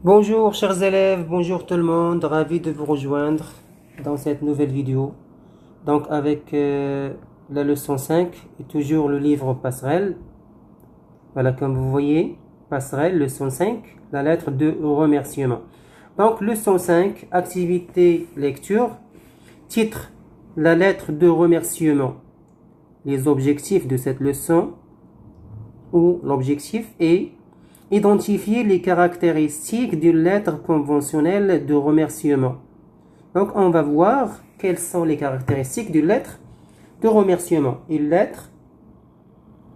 Bonjour chers élèves, bonjour tout le monde, ravi de vous rejoindre dans cette nouvelle vidéo. Donc avec la leçon 5 et toujours le livre Passerelle. Voilà, comme vous voyez, Passerelle, leçon 5, la lettre de remerciement. Donc leçon 5, activité lecture, titre, la lettre de remerciement. Les objectifs de cette leçon, ou l'objectif est identifier les caractéristiques d'une lettre conventionnelle de remerciement. Donc, on va voir quelles sont les caractéristiques d'une lettre de remerciement. Une lettre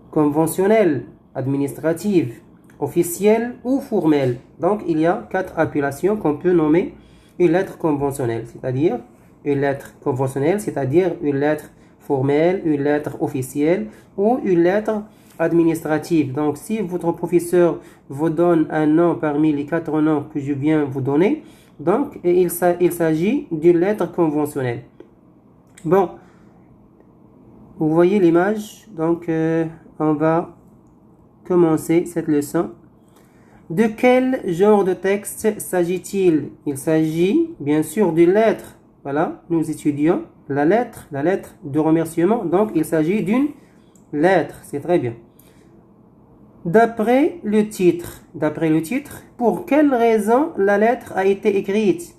conventionnelle, administrative, officielle ou formelle. Donc, il y a 4 appellations qu'on peut nommer une lettre conventionnelle, c'est-à-dire une lettre conventionnelle, c'est-à-dire une lettre formelle, une lettre officielle ou une lettre administrative. Donc, si votre professeur vous donne un nom parmi les 4 noms que je viens vous donner, donc il s'agit d'une lettre conventionnelle. Bon, vous voyez l'image, donc on va commencer cette leçon. De quel genre de texte s'agit-il? Il s'agit bien sûr d'une lettre. Voilà, nous étudions la lettre de remerciement. Donc, il s'agit d'une lettre. C'est très bien. D'après le titre, pour quelle raison la lettre a été écrite?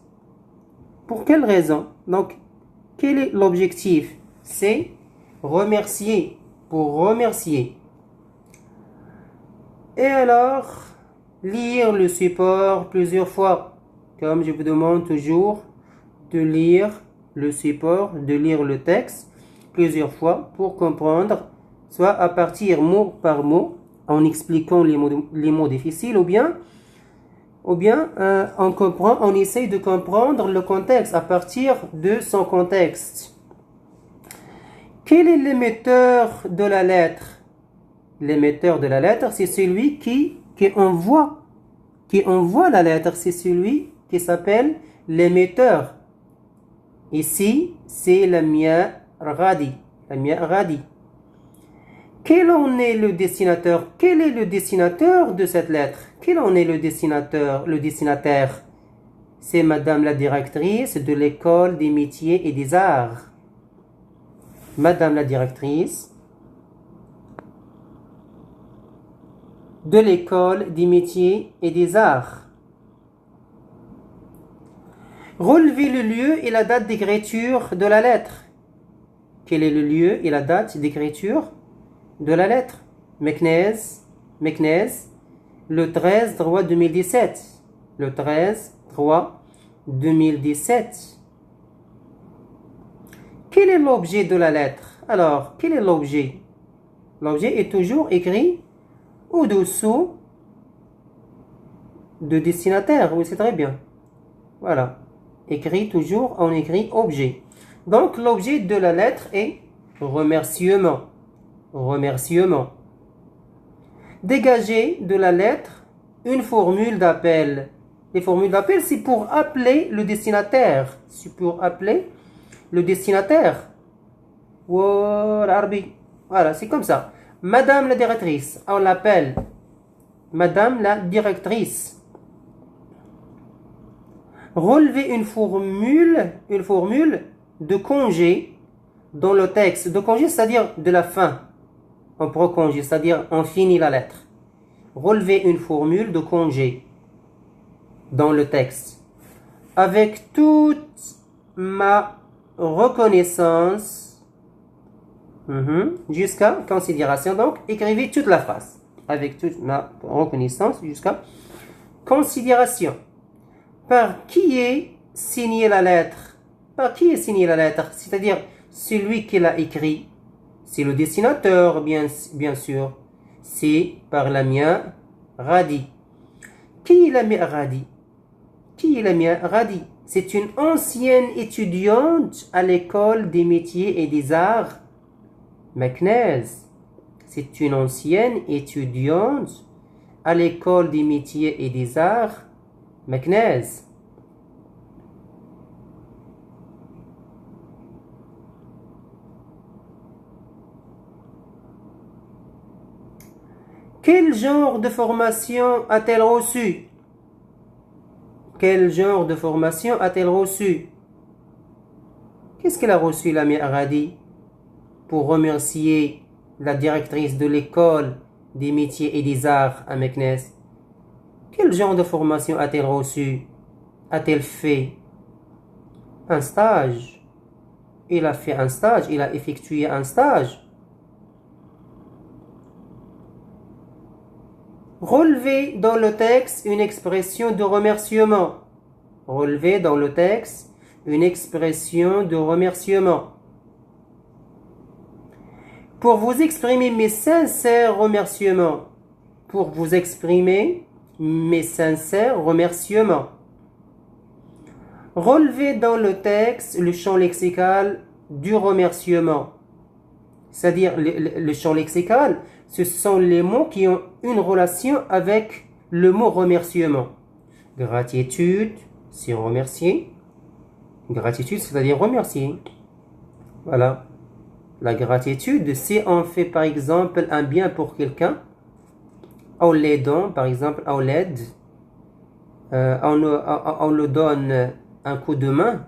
Pour quelle raison? Donc, quel est l'objectif? C'est remercier, pour remercier. Et alors, lire le support plusieurs fois. Comme je vous demande toujours de lire le support, de lire le texte plusieurs fois pour comprendre, soit à partir mot par mot, en expliquant les mots difficiles, ou bien on essaye de comprendre le contexte à partir de son contexte. Quel est l'émetteur de la lettre? L'émetteur de la lettre, c'est celui qui envoie la lettre, c'est celui qui s'appelle l'émetteur. Ici, c'est la mia radi. Quel en est le destinataire? Quel est le destinataire de cette lettre? Quel en est le destinataire? C'est Madame la directrice de l'école des métiers et des arts. Madame la directrice de l'école des métiers et des arts. Relevez le lieu et la date d'écriture de la lettre. Quel est le lieu et la date d'écriture de la lettre? Meknès, le 13/3 2017. Le 13/3 2017. Quel est l'objet de la lettre? Alors, quel est l'objet? L'objet est toujours écrit au-dessous de destinataire. Oui, c'est très bien. Voilà. Écrit toujours, on écrit objet. Donc, l'objet de la lettre est remerciement. Remerciement. Dégager de la lettre une formule d'appel. Les formules d'appel, c'est pour appeler le destinataire. C'est pour appeler le destinataire. Voilà, c'est comme ça. Madame la directrice, on l'appelle Madame la directrice. Relever une formule de congé dans le texte. De congé, c'est-à-dire de la fin. On prend congé, c'est-à-dire on finit la lettre. Relever une formule de congé dans le texte. Avec toute ma reconnaissance, jusqu'à considération. Donc, écrivez toute la phrase. Avec toute ma reconnaissance jusqu'à considération. Par qui est signée la lettre? Par qui est signée la lettre? C'est-à-dire celui qui l'a écrit. C'est le dessinateur, bien sûr. C'est par la mia Radi. Qui est la mia Radi? Qui est la mia Radi? C'est une ancienne étudiante à l'école des métiers et des arts. Meknès. C'est une ancienne étudiante à l'école des métiers et des arts. Meknès. Quel genre de formation a-t-elle reçu? Quel genre de formation a-t-elle reçu? Qu'est-ce qu'elle a reçu, la Mia Aradi, pour remercier la directrice de l'école des métiers et des arts à Meknes? Quel genre de formation a-t-elle reçu? A-t-elle fait un stage? Il a fait un stage, il a effectué un stage. Relevez dans le texte une expression de remerciement. Relevez dans le texte une expression de remerciement. Pour vous exprimer mes sincères remerciements. Pour vous exprimer mes sincères remerciements. Relevez dans le texte le champ lexical du remerciement. C'est-à-dire le champ lexical, ce sont les mots qui ont une relation avec le mot remerciement. Gratitude, c'est remercier. Gratitude, c'est-à-dire remercier. Voilà. La gratitude, si on fait par exemple un bien pour quelqu'un, on l'aide, par exemple, on l'aide, on le donne un coup de main,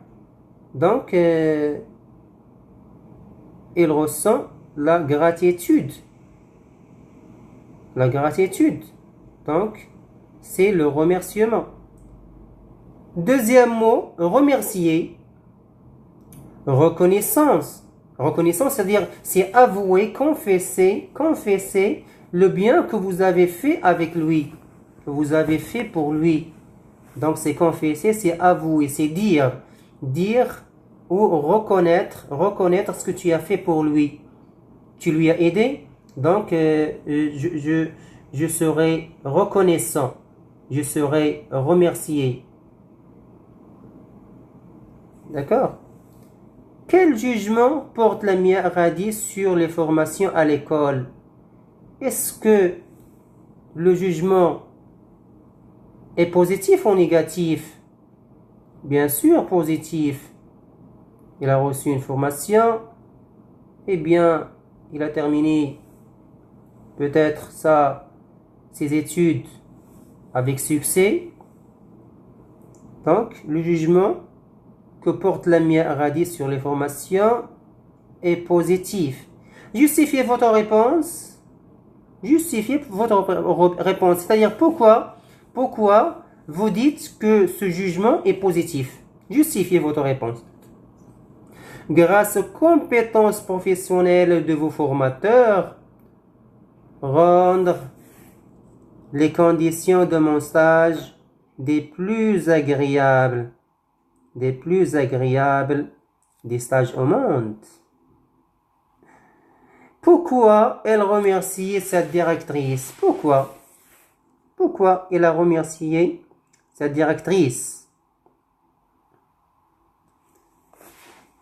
donc il ressent la gratitude. La gratitude, donc, c'est le remerciement. Deuxième mot, remercier. Reconnaissance. Reconnaissance, c'est-à-dire, c'est avouer, confesser le bien que vous avez fait avec lui, que vous avez fait pour lui. Donc, c'est confesser, c'est avouer, c'est dire ou reconnaître ce que tu as fait pour lui. Tu lui as aidé, donc je serai reconnaissant, je serai remercié. D'accord? Quel jugement porte la Mia Aradi sur les formations à l'école? Est-ce que le jugement est positif ou négatif? Bien sûr, positif. Il a reçu une formation, eh bien, il a terminé peut-être ses études avec succès. Donc, le jugement que porte la Mia Aradi sur les formations est positif. Justifiez votre réponse. Justifiez votre réponse. C'est-à-dire pourquoi vous dites que ce jugement est positif. Justifiez votre réponse. Grâce aux compétences professionnelles de vos formateurs, rendre les conditions de mon stage des plus agréables des stages au monde. Pourquoi elle remercie cette directrice? Pourquoi elle a remercié cette directrice?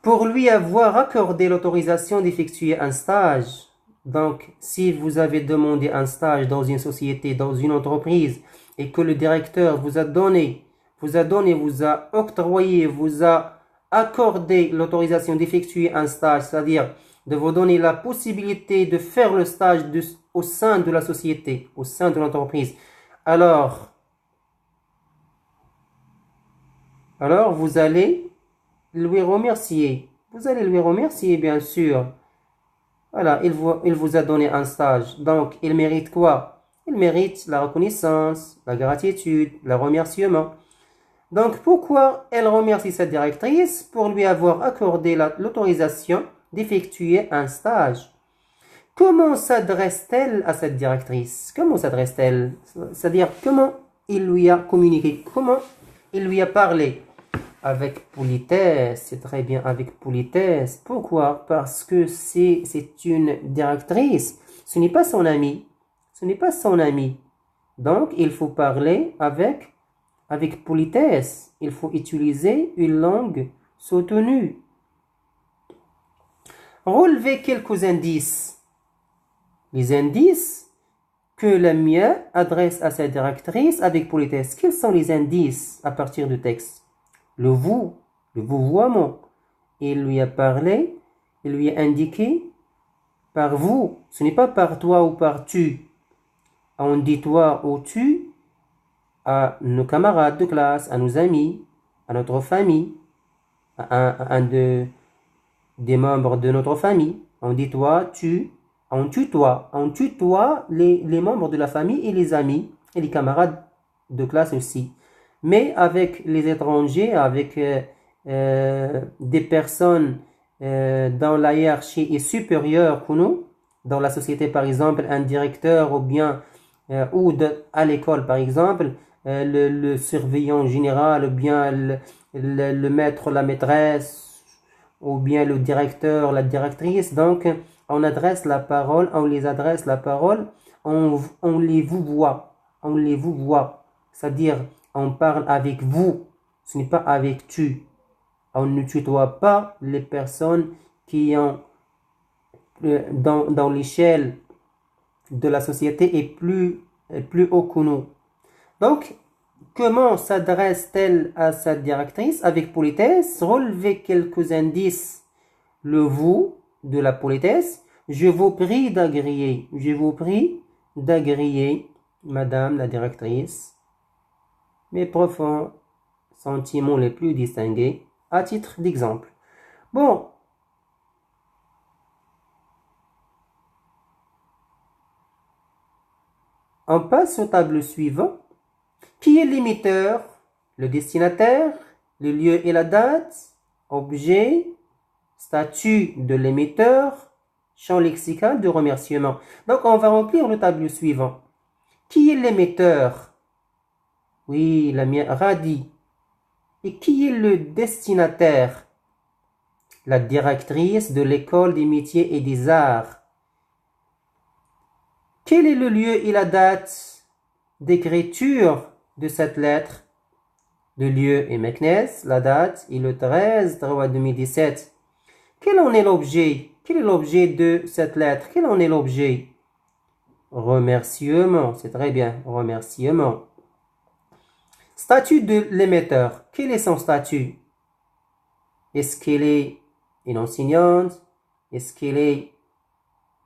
Pour lui avoir accordé l'autorisation d'effectuer un stage. Donc, si vous avez demandé un stage dans une société, dans une entreprise, et que le directeur vous a octroyé, vous a accordé l'autorisation d'effectuer un stage, c'est-à-dire de vous donner la possibilité de faire le stage au sein de la société, au sein de l'entreprise, alors vous allez lui remercier. Vous allez lui remercier, bien sûr. Voilà, il vous a donné un stage. Donc, il mérite quoi? Il mérite la reconnaissance, la gratitude, le remerciement. Donc, pourquoi elle remercie sa directrice? Pour lui avoir accordé l'autorisation d'effectuer un stage. Comment s'adresse-t-elle à cette directrice? Comment s'adresse-t-elle? C'est-à-dire, comment il lui a communiqué? Comment il lui a parlé? Avec politesse, c'est très bien, avec politesse. Pourquoi? Parce que c'est une directrice. Ce n'est pas son amie. Ce n'est pas son amie. Donc, il faut parler avec politesse. Il faut utiliser une langue soutenue. Relevez quelques indices. Les indices que la Mia adresse à sa directrice avec politesse. Quels sont les indices à partir du texte? Le vouvoiement. Il lui a parlé, il lui a indiqué par vous. Ce n'est pas par toi ou par tu. On dit toi ou tu à nos camarades de classe, à nos amis, à notre famille, à des membres de notre famille. On dit toi, tu, on tutoie. On tutoie les membres de la famille et les amis et les camarades de classe aussi. Mais avec les étrangers, avec des personnes dans la hiérarchie est supérieure que nous, dans la société par exemple, un directeur ou bien à l'école par exemple, le surveillant général ou bien le maître, la maîtresse ou bien le directeur, la directrice. Donc on adresse la parole, on les adresse la parole, on les vouvoie, on les vouvoie, c'est-à-dire on parle avec vous, ce n'est pas avec tu. On ne tutoie pas les personnes qui ont dans l'échelle de la société est plus haut que nous. Donc, comment s'adresse-t-elle à sa directrice? Avec politesse, relevez quelques indices. Le vous de la politesse. Je vous prie d'agréer. Je vous prie d'agréer, madame la directrice, mes profonds sentiments les plus distingués, à titre d'exemple. Bon. On passe au tableau suivant. Qui est l'émetteur? Le destinataire, le lieu et la date, objet, statut de l'émetteur, champ lexical de remerciement. Donc, on va remplir le tableau suivant. Qui est l'émetteur? Oui, la mienne, Radi. Et qui est le destinataire? La directrice de l'école des métiers et des arts. Quel est le lieu et la date d'écriture de cette lettre? Le lieu est Meknes, la date est le 13/3/2017. Quel en est l'objet? Quel est l'objet de cette lettre? Quel en est l'objet? Remerciement, c'est très bien, remerciement. Statut de l'émetteur. Quel est son statut? Est-ce qu'elle est une enseignante? Est-ce qu'elle est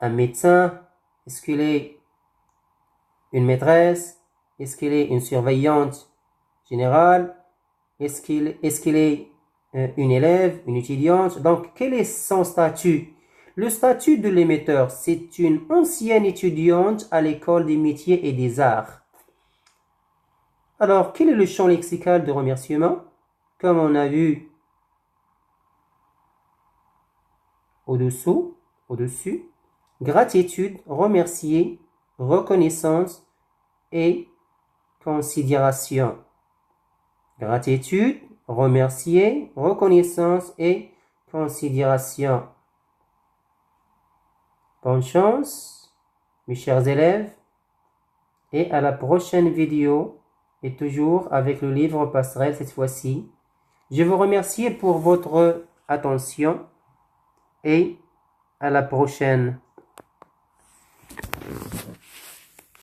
un médecin? Est-ce qu'elle est une maîtresse? Est-ce qu'elle est une surveillante générale? Est-ce qu'elle est une élève, une étudiante? Donc, quel est son statut? Le statut de l'émetteur, c'est une ancienne étudiante à l'école des métiers et des arts. Alors, quel est le champ lexical de remerciement? Comme on a vu au-dessus, gratitude, remercier, reconnaissance et considération. Gratitude, remercier, reconnaissance et considération. Bonne chance, mes chers élèves, et à la prochaine vidéo, et toujours avec le livre Passerelle cette fois-ci. Je vous remercie pour votre attention et à la prochaine.